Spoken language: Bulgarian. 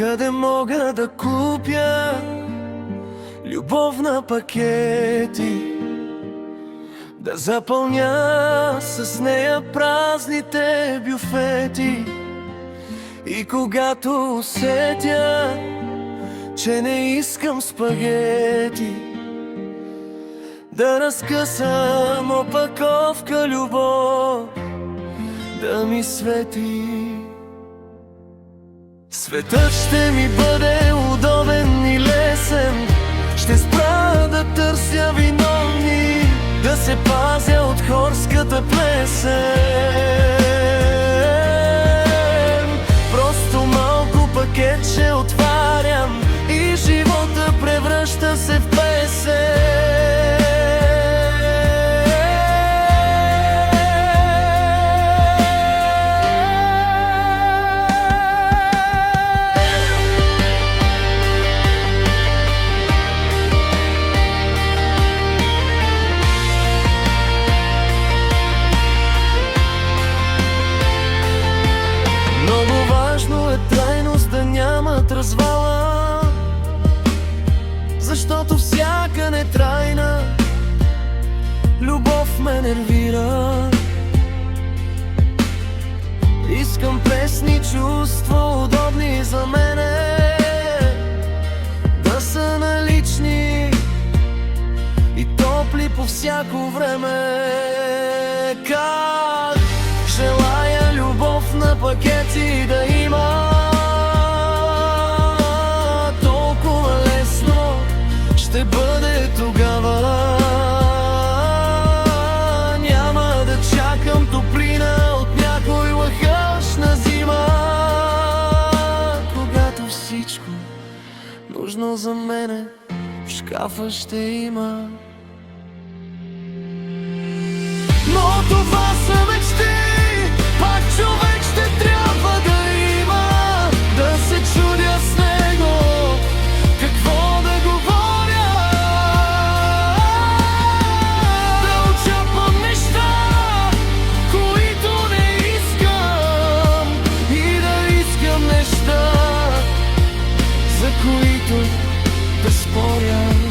Къде мога да купя любов на пакети, да запълня с нея празните бюфети. И когато усетя, че не искам спагети, да разкъсам опаковка любов, да ми свети. Светът ще ми бъде удобен и лесен, ще спра да търся виновни, да се пазя от хорската плесен. Просто малко пакетче отварям и живота превръща се в песен. Трайност да нямат развала, защото всяка нетрайна любов ме нервира. Искам пресни чувства, удобни за мене, да са налични и топли по всяко време. Как желая любов на пакети да има, толкова лесно ще бъде тогава. Няма да чакам топлина от някой лъхащна зима, когато всичко нужно за мене в шкафа ще има. Но това са мечти, пак човек ще трябва да има, да се чудя с него какво да говоря, да очаквам неща, които не искам, и да искам неща, за които да споря.